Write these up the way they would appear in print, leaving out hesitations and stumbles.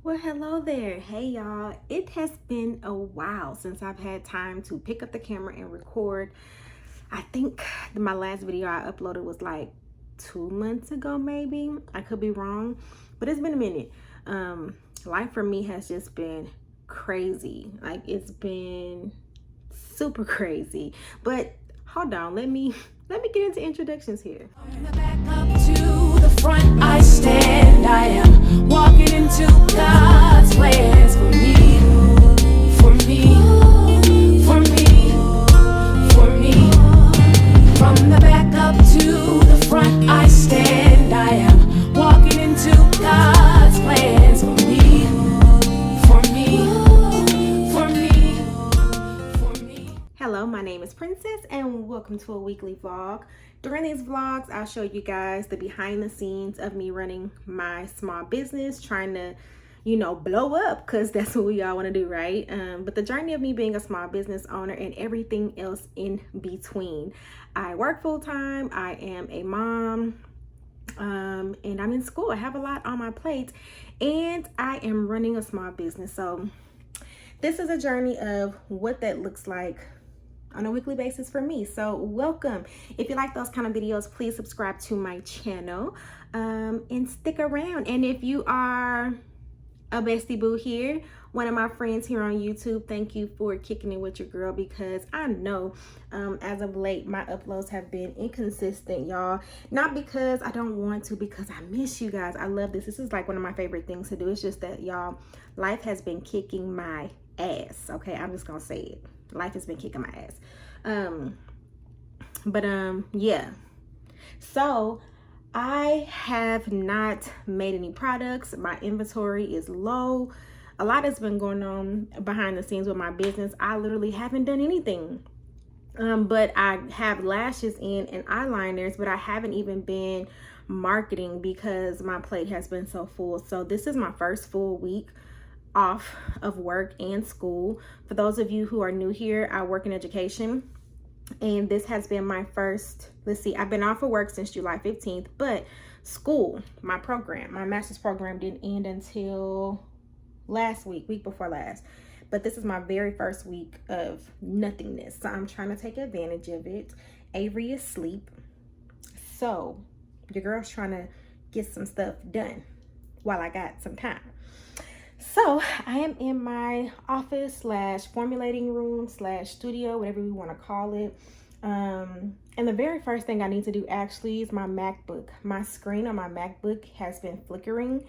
Well, hello there. Hey, y'all. It has been a while since I've had time to pick up the camera and record. I think my last video I uploaded was like 2 months ago, maybe. I could be wrong, but it's been a minute. Life for me has just been crazy. Like, it's been super crazy. But hold on, let me get into introductions here. From the back up to the front I stand. I am walking into God's plans for me, for me, for me, for me. From the back up to the front I stand. I am walking into God's plans for me, for me, for me, for me. Hello, my name is Princess and welcome to a weekly vlog. During these vlogs, I'll show you guys the behind the scenes of me running my small business, trying to, blow up, because that's what we all want to do, right? But the journey of me being a small business owner and everything else in between. I work full-time, I am a mom, and I'm in school. I have a lot on my plate and I am running a small business. So this is a journey of what that looks like on a weekly basis for me. So welcome. If you like those kind of videos, please subscribe to my channel and stick around. And if you are a bestie boo here, one of my friends here on YouTube, thank you for kicking it with your girl, because I know as of late my uploads have been inconsistent, y'all. Not because I don't want to, because I miss you guys. I love this. This is like one of my favorite things to do. It's just that, y'all, life has been kicking my ass. Okay, I'm just gonna say it. Life has been kicking my ass. Yeah. So I have not made any products. My inventory is low. A lot has been going on behind the scenes with my business. I literally haven't done anything. But I have lashes in and eyeliners, but I haven't even been marketing because my plate has been so full. So this is my first full week off of work and school. For those of you who are new here, I work in education, and this has been my first, I've been off of work since July 15th, but school, my master's program didn't end until week before last. But this is my very first week of nothingness, so I'm trying to take advantage of it. Avery is asleep, so your girl's trying to get some stuff done while I got some time. So I am in my office / formulating room / studio, whatever we want to call it. And the very first thing I need to do actually is my MacBook. My screen on my MacBook has been flickering.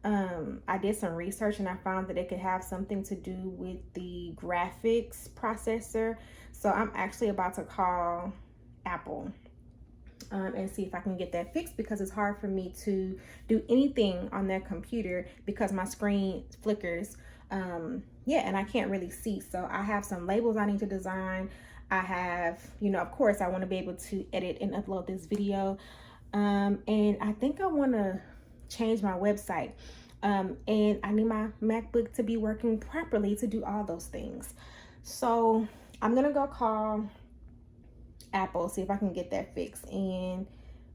I did some research and I found that it could have something to do with the graphics processor. So I'm actually about to call Apple and see if I can get that fixed, because it's hard for me to do anything on that computer because my screen flickers. And I can't really see. So I have some labels I need to design. I have, of course, I want to be able to edit and upload this video. And I think I want to change my website. And I need my MacBook to be working properly to do all those things. So I'm going to go call Apple, see if I can get that fixed, and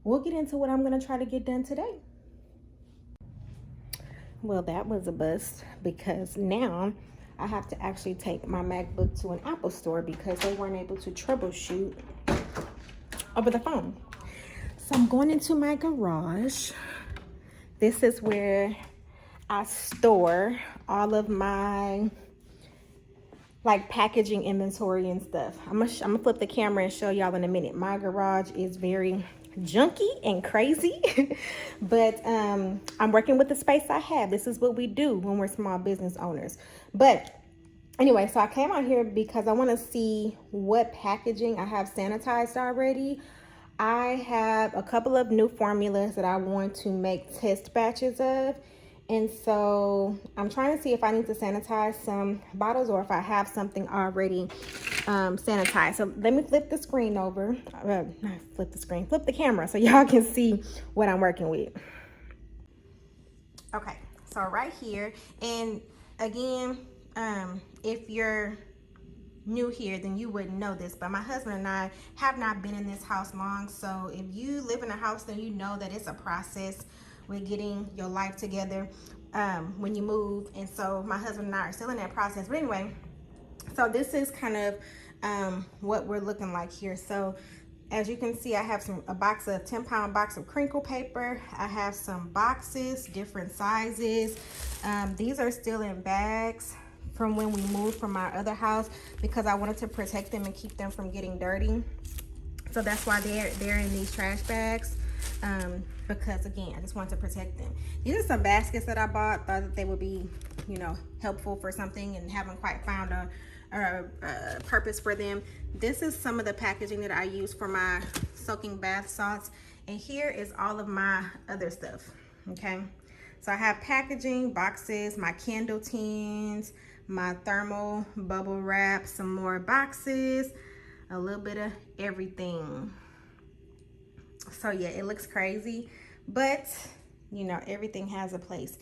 we'll get into what I'm going to try to get done today. Well, that was a bust, because now I have to actually take my MacBook to an Apple store because they weren't able to troubleshoot over the phone. So I'm going into my garage. This is where I store all of my packaging inventory and stuff. I'm gonna flip the camera and show y'all in a minute. My garage is very junky and crazy, but I'm working with the space I have. This is what we do when we're small business owners. But anyway, so I came out here because I want to see what packaging I have sanitized already. I have a couple of new formulas that I want to make test batches of. And so I'm trying to see if I need to sanitize some bottles or if I have something already sanitized. So let me flip the screen over. Flip the camera so y'all can see what I'm working with. Okay, so right here, and again, if you're new here, then you wouldn't know this, but my husband and I have not been in this house long. So if you live in a house, then you know that it's a process with getting your life together. when you move. And so my husband and I are still in that process. But anyway, so this is kind of what we're looking like here. So as you can see, I have a 10-pound box of crinkle paper. I have some boxes, different sizes. These are still in bags from when we moved from our other house because I wanted to protect them and keep them from getting dirty. So that's why they're in these trash bags. Because again, I just wanted to protect them. These are some baskets that I bought. Thought that they would be, you know, helpful for something, and haven't quite found a purpose for them. This is some of the packaging that I use for my soaking bath salts, and here is all of my other stuff. Okay, so I have packaging, boxes, my candle tins, my thermal bubble wrap, some more boxes, a little bit of everything. So yeah, it looks crazy, but you know, everything has a place.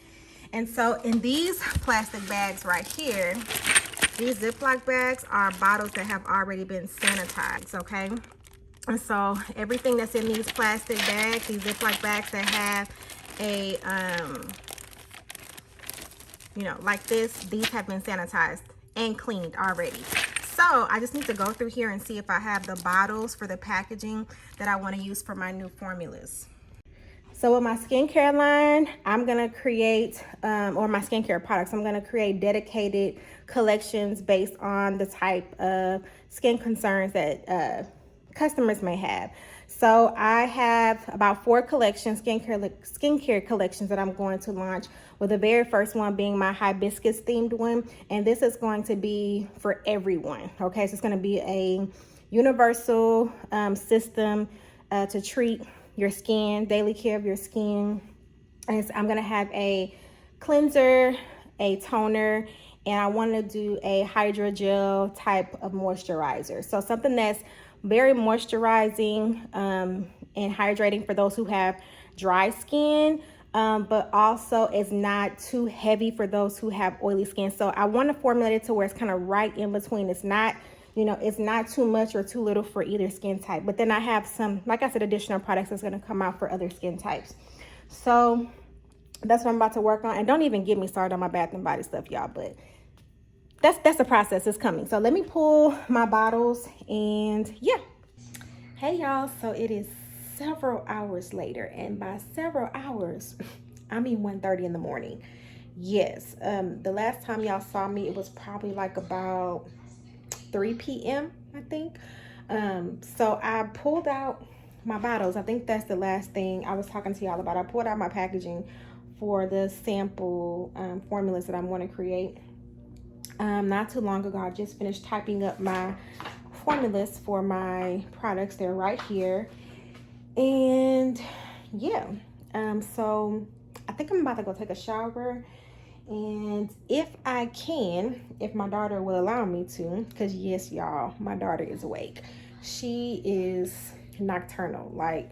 And so in these plastic bags right here, these Ziploc bags are bottles that have already been sanitized, okay? And so everything that's in these plastic bags, these Ziploc bags that have a, you know, like this, these have been sanitized and cleaned already. So I just need to go through here and see if I have the bottles for the packaging that I want to use for my new formulas. So with my skincare line, I'm going to create, or my skincare products, I'm going to create dedicated collections based on the type of skin concerns that customers may have. So I have about 4 collections, skincare collections that I'm going to launch, with the very first one being my hibiscus themed one. And this is going to be for everyone. Okay, so it's going to be a universal system to treat your skin, daily care of your skin. And so I'm going to have a cleanser, a toner, and I want to do a hydrogel type of moisturizer. So something that's very moisturizing and hydrating for those who have dry skin, but also it's not too heavy for those who have oily skin. So I want to formulate it to where it's kind of right in between. It's not, you know, it's not too much or too little for either skin type. But then I have some, like I said, additional products that's going to come out for other skin types. So that's what I'm about to work on. And don't even get me started on my Bath and Body stuff, y'all, but that's the process. It's coming. So let me pull my bottles, and yeah. Hey y'all, so it is several hours later, and by several hours I mean 1:30 in the morning. Yes, the last time y'all saw me, it was probably like about 3 p.m. I think. So I pulled out my bottles. I think that's the last thing I was talking to y'all about. I pulled out my packaging for the sample formulas that I'm going to create. Not too long ago, I just finished typing up my formulas for my products. They're right here. And yeah, so I think I'm about to go take a shower. And if I can, if my daughter will allow me to, because yes, y'all, my daughter is awake. She is nocturnal. Like,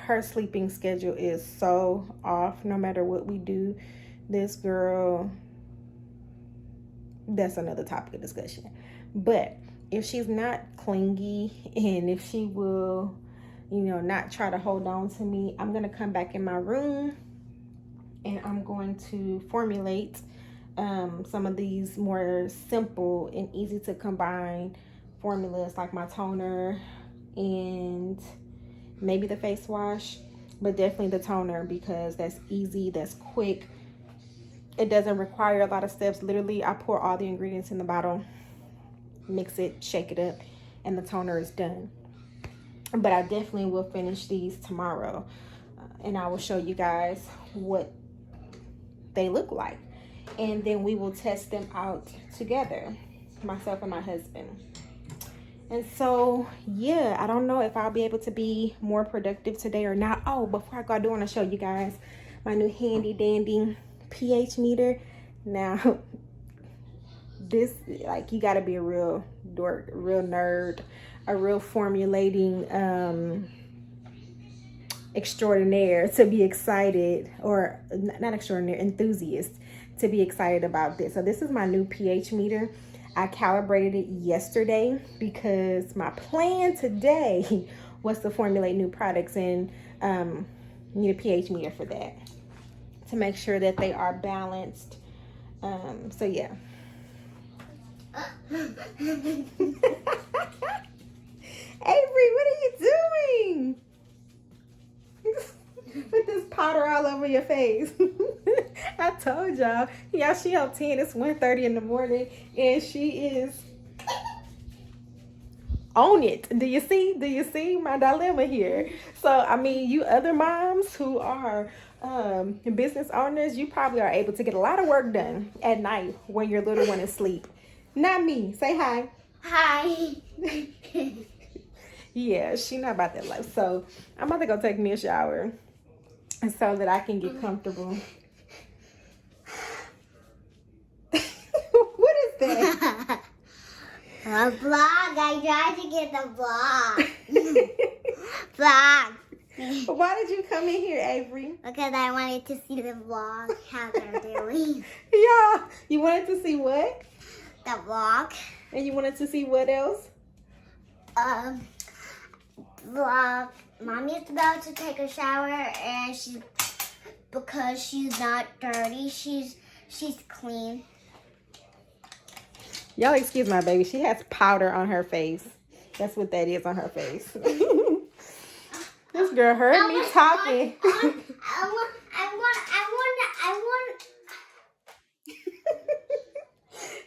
her sleeping schedule is so off no matter what we do. This girl, that's another topic of discussion. But if she's not clingy, and if she will, you know, not try to hold on to me, I'm going to come back in my room and I'm going to formulate some of these more simple and easy to combine formulas, like my toner and maybe the face wash, but definitely the toner, because that's easy, that's quick. It doesn't require a lot of steps. Literally, I pour all the ingredients in the bottle, mix it, shake it up, and the toner is done. But I definitely will finish these tomorrow, and I will show you guys what they look like. And then we will test them out together, myself and my husband. And so, yeah, I don't know if I'll be able to be more productive today or not. Oh, before I go, I do want to show you guys my new handy dandy pH meter. Now, this, like, you got to be a real dork, a real nerd, a real formulating extraordinaire to be excited, or not extraordinaire, enthusiast to be excited about this. So this is my new pH meter. I calibrated it yesterday because my plan today was to formulate new products and need a pH meter for that. to make sure that they are balanced. So yeah. Avery, what are you doing? Put this powder all over your face. I told y'all. Yeah, she on 10. It's 1:30 in the morning, and she is on it. Do you see? Do you see my dilemma here? So, I mean, you other moms who are business owners, you probably are able to get a lot of work done at night when your little one is asleep. Not me. Say hi. Hi. Yeah, she not about that life. So I'm about to go take me a shower so that I can get comfortable. What is that? A vlog. I tried to get the vlog. Vlog. Why did you come in here, Avery? Because I wanted to see the vlog, how they're doing. Yeah. You wanted to see what? The vlog. And you wanted to see what else? Vlog. Mommy's about to take a shower, and because she's not dirty, she's clean. Y'all excuse my baby. She has powder on her face. That's what that is on her face. This girl heard me talking. I want.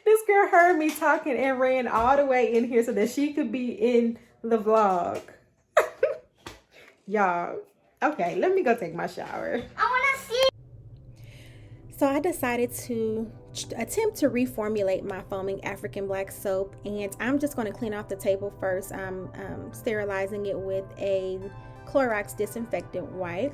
This girl heard me talking and ran all the way in here so that she could be in the vlog. Y'all. Okay, let me go take my shower. I want to see. So I decided to attempt to reformulate my foaming African black soap, and I'm just going to clean off the table first. I'm sterilizing it with a Clorox disinfectant wipe,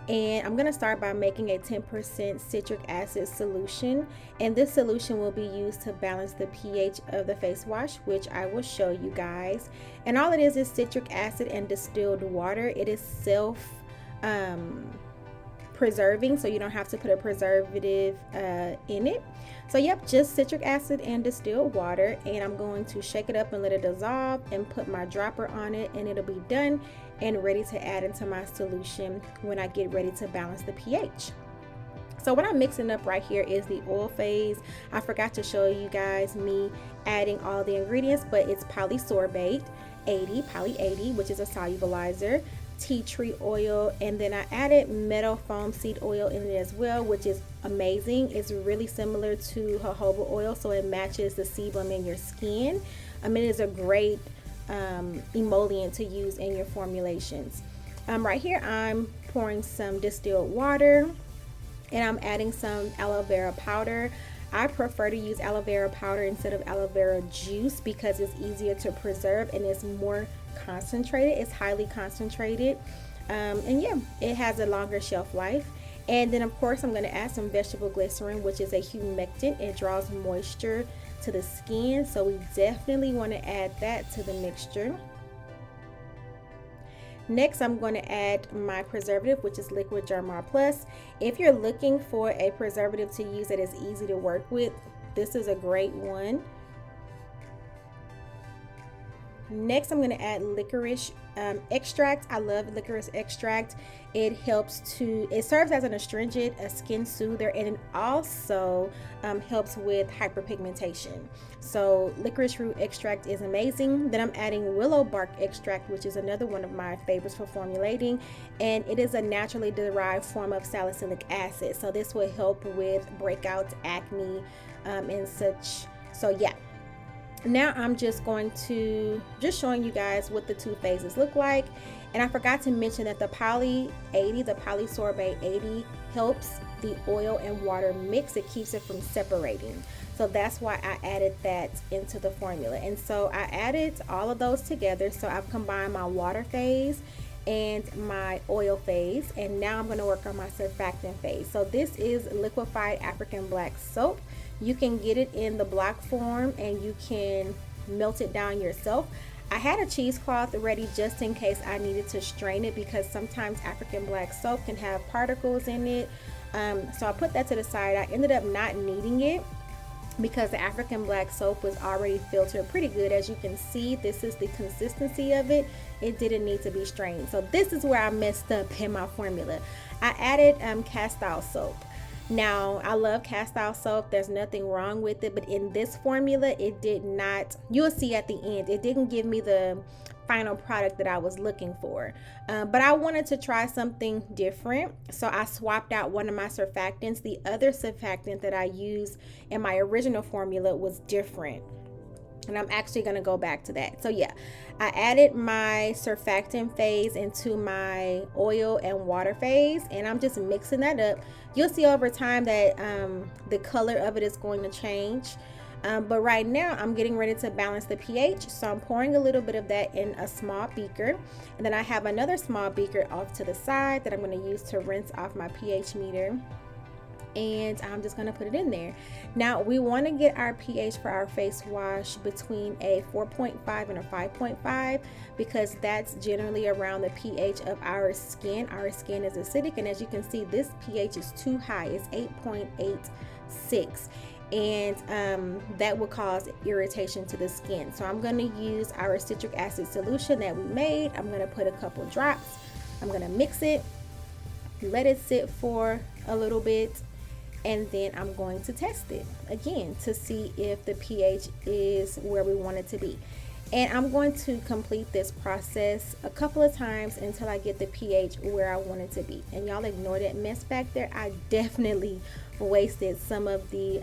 and I'm going to start by making a 10% citric acid solution, and this solution will be used to balance the pH of the face wash, which I will show you guys. And all it is citric acid and distilled water. It is self preserving, so you don't have to put a preservative in it. So yep, just citric acid and distilled water, and I'm going to shake it up and let it dissolve and put my dropper on it, and it'll be done and ready to add into my solution when I get ready to balance the pH. So what I'm mixing up right here is the oil phase. I forgot to show you guys me adding all the ingredients, but it's polysorbate 80, poly 80, which is a solubilizer, tea tree oil, and then I added meadow foam seed oil in it as well, which is amazing. It's really similar to jojoba oil, so it matches the sebum in your skin. It is a great emollient to use in your formulations. Right here I'm pouring some distilled water, and I'm adding some aloe vera powder. I prefer to use aloe vera powder instead of aloe vera juice because it's easier to preserve and it's more concentrated. It's highly concentrated, and yeah, it has a longer shelf life. And then of course I'm going to add some vegetable glycerin, which is a humectant. It draws moisture to the skin, so we definitely want to add that to the mixture. Next, I'm going to add my preservative, which is Liquid Germar Plus. If you're looking for a preservative to use that is easy to work with, this is a great one. Next, I'm going to add licorice extract. I love licorice extract. It serves as an astringent, a skin soother, and it also helps with hyperpigmentation. So licorice root extract is amazing. Then I'm adding willow bark extract, which is another one of my favorites for formulating, and it is a naturally derived form of salicylic acid. So this will help with breakouts, acne, and such. So yeah. Now I'm just showing you guys what the two phases look like. And I forgot to mention that the poly 80, the polysorbate 80 helps the oil and water mix. It keeps it from separating. So that's why I added that into the formula. And so I added all of those together. So I've combined my water phase and my oil phase. And now I'm going to work on my surfactant phase. So this is liquefied African black soap. You can get it in the block form and you can melt it down yourself. I had a cheesecloth ready just in case I needed to strain it, because sometimes African black soap can have particles in it. So I put that to the side. I ended up not needing it. because the African black soap was already filtered pretty good. As you can see, this is the consistency of it. It didn't need to be strained. So this is where I messed up in my formula. I added castile soap. Now, I love castile soap. There's nothing wrong with it, but in this formula, it did not, you'll see at the end, it didn't give me the final product that I was looking for. But I wanted to try something different. So I swapped out one of my surfactants. The other surfactant that I used in my original formula was different. And I'm actually going to go back to that. So yeah, I added my surfactant phase into my oil and water phase, and I'm just mixing that up. You'll see over time that the color of it is going to change. But right now I'm getting ready to balance the pH. So I'm pouring a little bit of that in a small beaker. And then I have another small beaker off to the side that I'm going to use to rinse off my pH meter. And I'm just going to put it in there. Now we want to get our pH for our face wash between a 4.5 and a 5.5, because that's generally around the pH of our skin. Our skin is acidic, and as you can see, this pH is too high. It's 8.86, and that will cause irritation to the skin. So I'm going to use our citric acid solution that we made. I'm going to put a couple drops. I'm going to mix it, let it sit for a little bit, and then I'm going to test it again to see if the pH is where we want it to be. And I'm going to complete this process a couple of times until I get the pH where I want it to be. And y'all ignore that mess back there. I definitely wasted some of the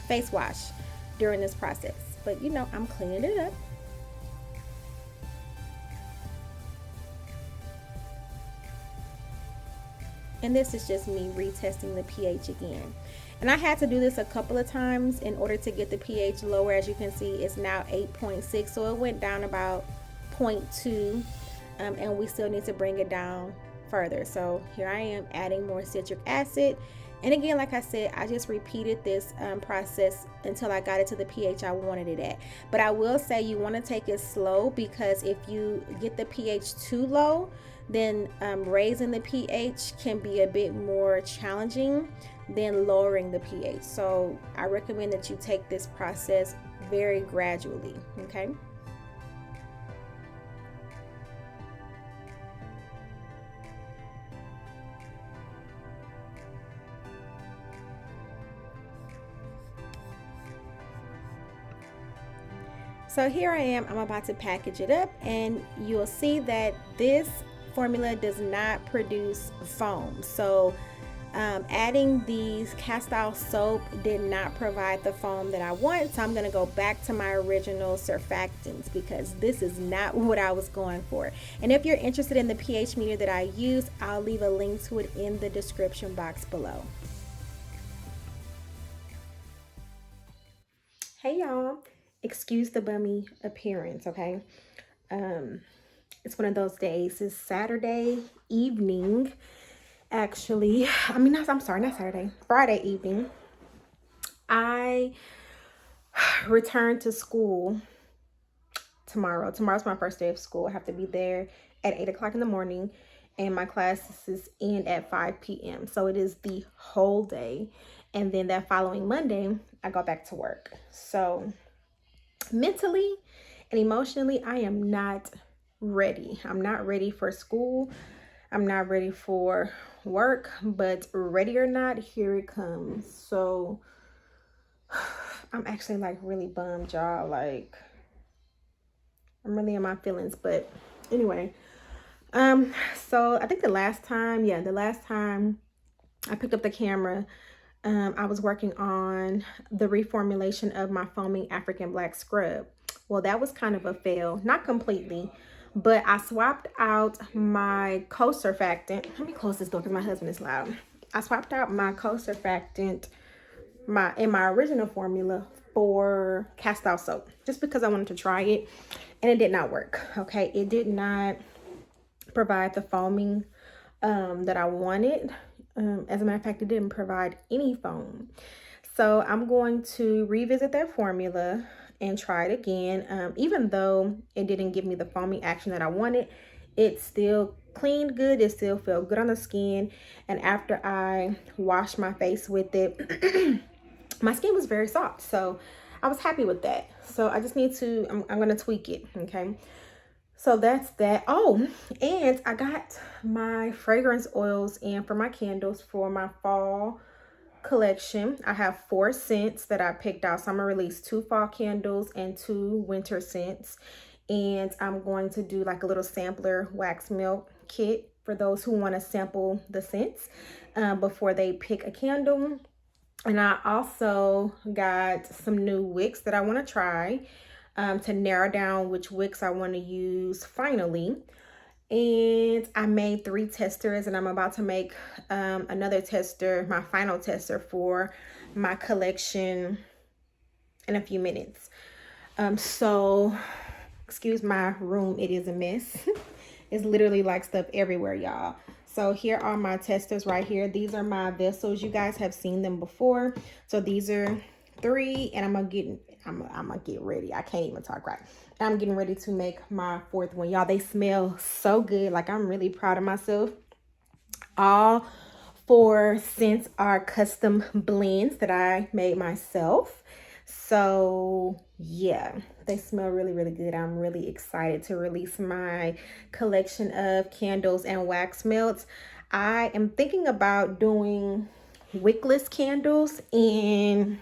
face wash during this process, but you know, I'm cleaning it up. And this is just me retesting the pH again. And I had to do this a couple of times in order to get the pH lower. As you can see, it's now 8.6, so it went down about 0.2, and we still need to bring it down further. So here I am adding more citric acid. And again, like I said, I just repeated this process until I got it to the pH I wanted it at. But I will say you want to take it slow, because if you get the pH too low, then raising the pH can be a bit more challenging than lowering the pH. So I recommend that you take this process very gradually, okay? So here I am, I'm about to package it up, and you'll see that this formula does not produce foam. So adding these castile soap did not provide the foam that I want. So I'm going to go back to my original surfactants, because this is not what I was going for. And if you're interested in the pH meter that I use, I'll leave a link to it in the description box below. Hey y'all, excuse the bummy appearance, okay? It's one of those days. It's Saturday evening, actually. I'm sorry, not Saturday. Friday evening. I return to school tomorrow. Tomorrow's my first day of school. I have to be there at 8 o'clock in the morning, and my classes end at 5 p.m. So it is the whole day. And then that following Monday, I go back to work. So mentally and emotionally, I am not ready. I'm not ready for school. I'm not ready for work, but ready or not, here it comes. So I'm actually like really bummed, y'all. Like, I'm really in my feelings. But anyway, so I think the last time I picked up the camera, I was working on the reformulation of my foaming African black scrub. Well, that was kind of a fail, not completely, but I swapped out my co-surfactant. Let me close this door because my husband is loud. I swapped out my co-surfactant in my original formula for castile soap, just because I wanted to try it, and it did not work. Okay, it did not provide the foaming that I wanted. As a matter of fact, it didn't provide any foam. So I'm going to revisit that formula and try it again. Even though it didn't give me the foaming action that I wanted, it still cleaned good. It still felt good on the skin. And after I washed my face with it, my skin was very soft. So I was happy with that. So I just need to, I'm going to tweak it. Okay. So that's that. Oh, and I got my fragrance oils in for my candles for my fall collection. I have 4 scents that I picked out. So I'm going to release 2 fall candles and 2 winter scents. And I'm going to do like a little sampler wax melt kit for those who want to sample the scents before they pick a candle. And I also got some new wicks that I want to try to narrow down which wicks I want to use finally. And I made 3 testers, and I'm about to make another tester, my final tester for my collection in a few minutes. So excuse my room, it is a mess. It's literally like stuff everywhere, y'all. So here are my testers right here. These are my vessels. You guys have seen them before. So these are 3, and I'm gonna get ready. I can't even talk right. I'm getting ready to make my 4th one. Y'all, they smell so good. Like, I'm really proud of myself. All 4 scents are custom blends that I made myself. So yeah, they smell really, really good. I'm really excited to release my collection of candles and wax melts. I am thinking about doing wickless candles in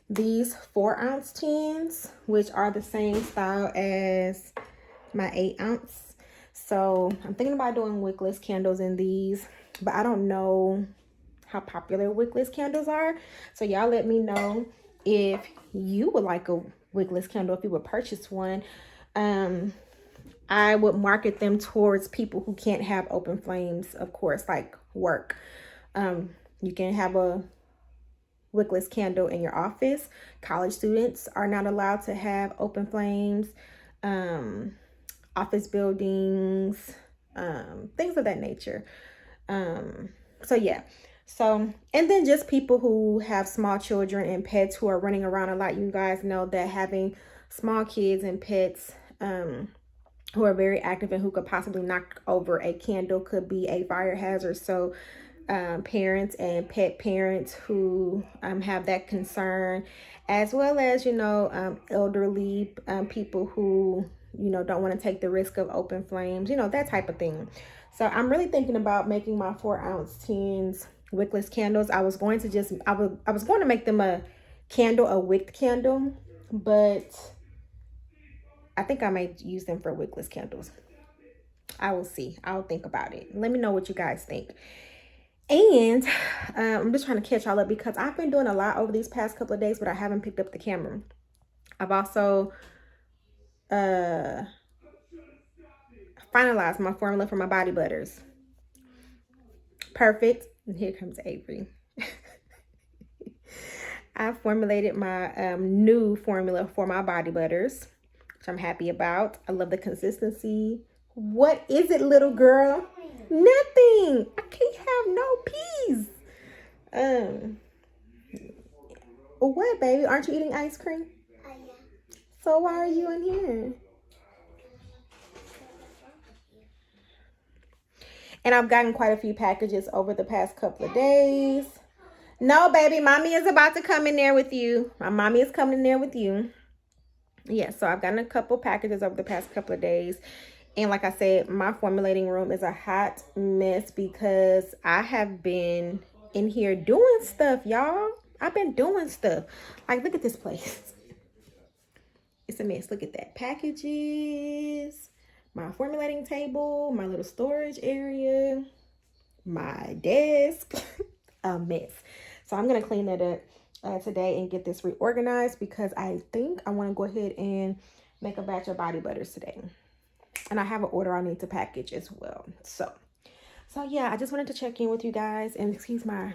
these 4-ounce tins, which are the same style as my 8-ounce. So I'm thinking about doing wickless candles in these, but I don't know how popular wickless candles are. So y'all let me know if you would like a wickless candle, if you would purchase one. I would market them towards people who can't have open flames, of course, like work. You can have a wickless candle in your office. College students are not allowed to have open flames. Office buildings, things of that nature. So yeah. So, and then just people who have small children and pets who are running around a lot. You guys know that having small kids and pets who are very active and who could possibly knock over a candle could be a fire hazard. So parents and pet parents who have that concern, as well as, you know, elderly people who, you know, don't want to take the risk of open flames, you know, that type of thing. So I'm really thinking about making my 4-ounce tins wickless candles. I was going to make them a wicked candle, but I think I may use them for wickless candles. I will see. I'll think about it. Let me know what you guys think. And I'm just trying to catch y'all up because I've been doing a lot over these past couple of days, but I haven't picked up the camera. I've also finalized my formula for my body butters. Perfect. And here comes Avery. I formulated my new formula for my body butters, which I'm happy about. I love the consistency. What is it, little girl? Nothing. I can't have no peas. What, baby? Aren't you eating ice cream? Yeah. So why are you in here? And I've gotten quite a few packages over the past couple of days. No, baby, mommy is about to come in there with you. My mommy is coming in there with you. Yeah, so I've gotten a couple packages over the past couple of days. And like I said, my formulating room is a hot mess because I have been in here doing stuff, y'all. I've been doing stuff. Like, look at this place. It's a mess. Look at that. Packages, my formulating table, my little storage area, my desk. A mess. So I'm going to clean that up today and get this reorganized because I think I want to go ahead and make a batch of body butters today. And I have an order I need to package as well. So yeah, I just wanted to check in with you guys, and excuse my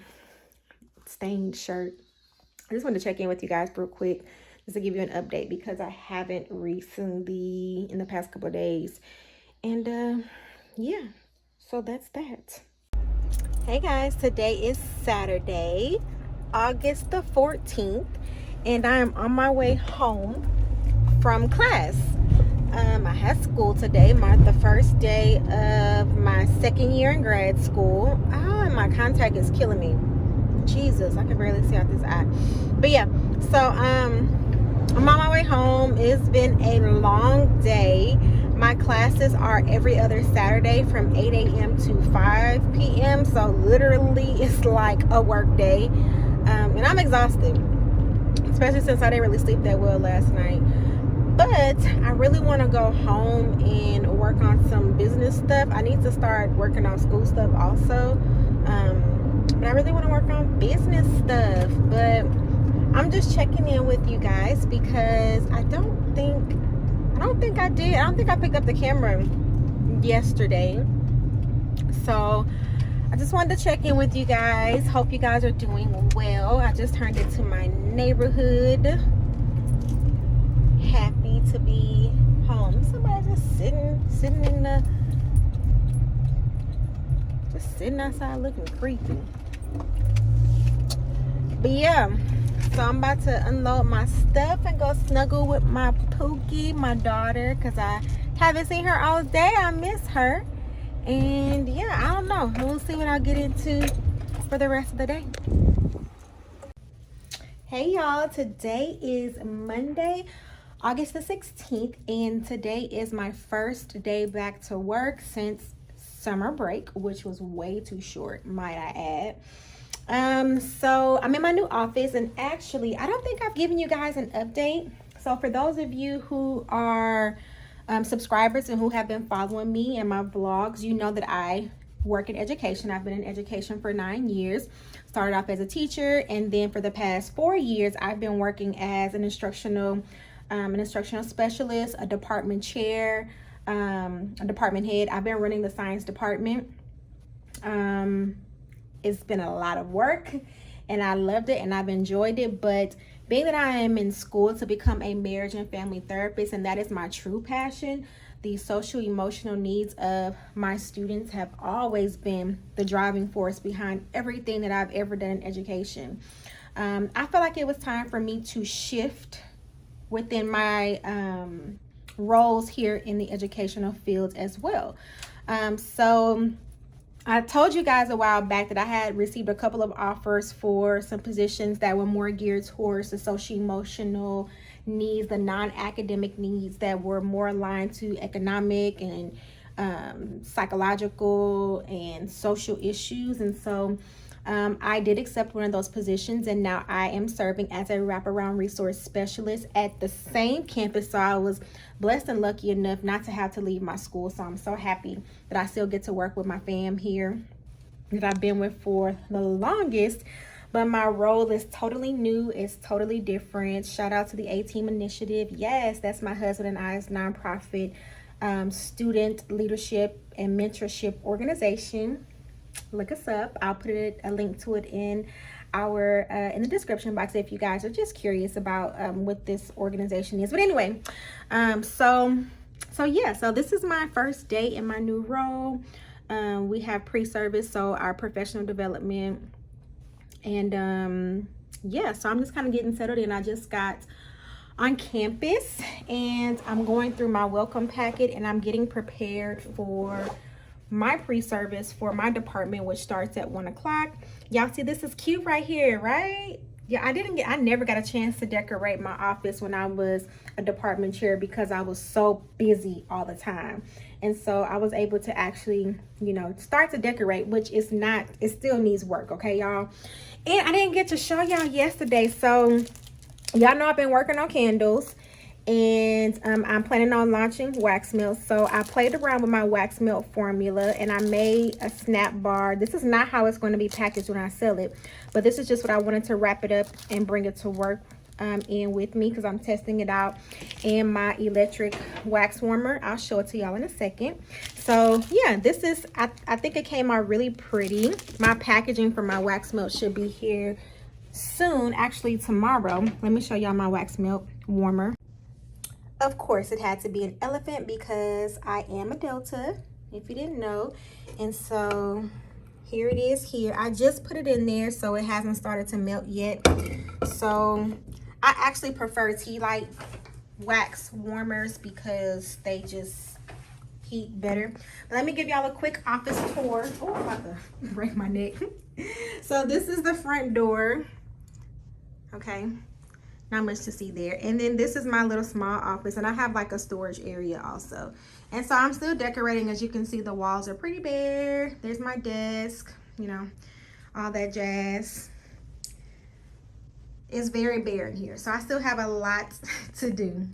stained shirt. I just wanted to check in with you guys real quick just to give you an update because I haven't recently in the past couple of days. And yeah, so that's that. Hey guys, today is Saturday, August the 14th, and I am on my way home from class. I had school today, the first day of my second year in grad school. Oh, and my contact is killing me. Jesus, I can barely see out this eye. But yeah, so I'm on my way home. It's been a long day. My classes are every other Saturday from 8 a.m. to 5 p.m. So literally it's like a work day. And I'm exhausted, especially since I didn't really sleep that well last night. But I really want to go home and work on some business stuff. I need to start working on school stuff also. But I really want to work on business stuff. But I'm just checking in with you guys because I don't think I picked up the camera yesterday. So I just wanted to check in with you guys. Hope you guys are doing well. I just turned into my neighborhood. Happy to be home. Somebody just sitting outside looking creepy. But yeah, so I'm about to unload my stuff and go snuggle with my Pookie, my daughter, because I haven't seen her all day. I miss her. And yeah, I don't know. We'll see what I'll get into for the rest of the day. Hey y'all, today is Monday, August the 16th, and today is my first day back to work since summer break, which was way too short, might I add. So I'm in my new office, and actually I don't think I've given you guys an update. So for those of you who are subscribers and who have been following me and my vlogs, you know that I work in education. I've been in education for 9 years. Started off as a teacher, and then for the past 4 years I've been working as an instructional specialist, a department chair, a department head. I've been running the science department. It's been a lot of work, and I loved it and I've enjoyed it. But being that I am in school to become a marriage and family therapist, and that is my true passion, the social emotional needs of my students have always been the driving force behind everything that I've ever done in education. I felt like it was time for me to shift within my roles here in the educational field as well. So I told you guys a while back that I had received a couple of offers for some positions that were more geared towards the social emotional needs, the non-academic needs that were more aligned to economic and psychological and social issues. And so I did accept one of those positions, and now I am serving as a wraparound resource specialist at the same campus. So I was blessed and lucky enough not to have to leave my school. So I'm so happy that I still get to work with my fam here that I've been with for the longest. But my role is totally new. It's totally different. Shout out to the A-Team Initiative. Yes, that's my husband and I's nonprofit student leadership and mentorship organization. Look us up. I'll put a link to it in in the description box if you guys are just curious about what this organization is. But anyway, so this is my first day in my new role. We have pre-service, so our professional development, and so I'm just kind of getting settled in. I just got on campus, and I'm going through my welcome packet, and I'm getting prepared for my pre-service for my department, which starts at 1 o'clock. Y'all see this is cute right here, right? Yeah, I never got a chance to decorate my office when I was a department chair because I was so busy all the time. And so I was able to actually, start to decorate, which is not, it still needs work, okay, y'all? And I didn't get to show y'all yesterday. So y'all know I've been working on candles, and I'm planning on launching wax melts. So I played around with my wax melt formula, and I made a snap bar. This is not how it's going to be packaged when I sell it, but this is just what I wanted to wrap it up and bring it to work in with me, because I'm testing it out in my electric wax warmer. I'll show it to y'all in a second. So yeah, this is, I think it came out really pretty. My packaging for my wax melt should be here soon, actually tomorrow. Let me show y'all my wax melt warmer. Of course, it had to be an elephant because I am a Delta, if you didn't know. And so here it is here. I just put it in there, so it hasn't started to melt yet. So I actually prefer tea light wax warmers because they just heat better. But let me give y'all a quick office tour. Oh, I'm about to break my neck. So this is the front door. Okay, not much to see there. And then this is my little small office, and I have like a storage area also. And so I'm still decorating. As you can see, the walls are pretty bare. There's my desk, you know, all that jazz. It's very bare in here, so I still have a lot to do.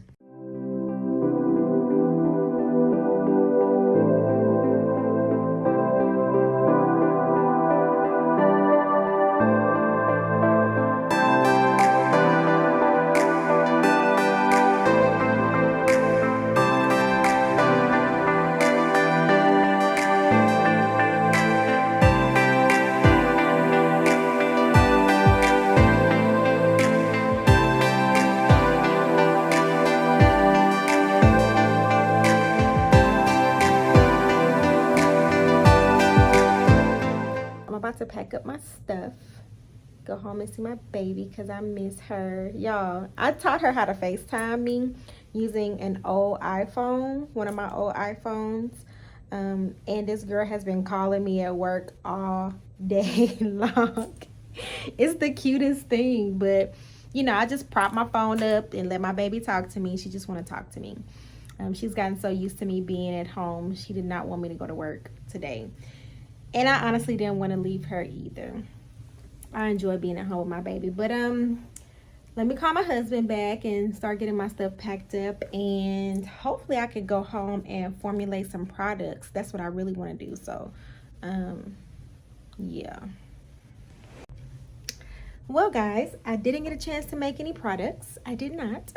To pack up my stuff, go home and see my baby because I miss her. Y'all, I taught her how to FaceTime me using an old iPhone, one of my old iPhones, and this girl has been calling me at work all day long. It's the cutest thing, but you know, I just prop my phone up and let my baby talk to me. She just want to talk to me. She's gotten so used to me being at home. She did not want me to go to work today. And I honestly didn't want to leave her either. I enjoy being at home with my baby. But let me call my husband back and start getting my stuff packed up. And hopefully I could go home and formulate some products. That's what I really want to do. So, yeah. Well, guys, I didn't get a chance to make any products. I did not.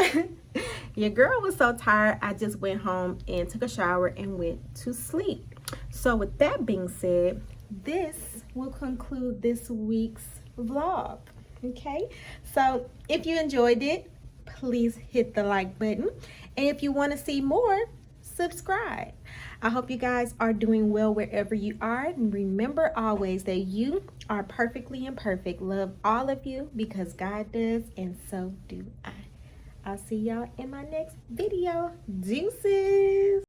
Your girl was so tired, I just went home and took a shower and went to sleep. So with that being said, this will conclude this week's vlog. Okay, so if you enjoyed it, please hit the like button, and if you want to see more, subscribe. I hope you guys are doing well wherever you are, and remember always that you are perfectly imperfect. Love all of you because God does, and so do I. I'll see y'all in my next video. Deuces.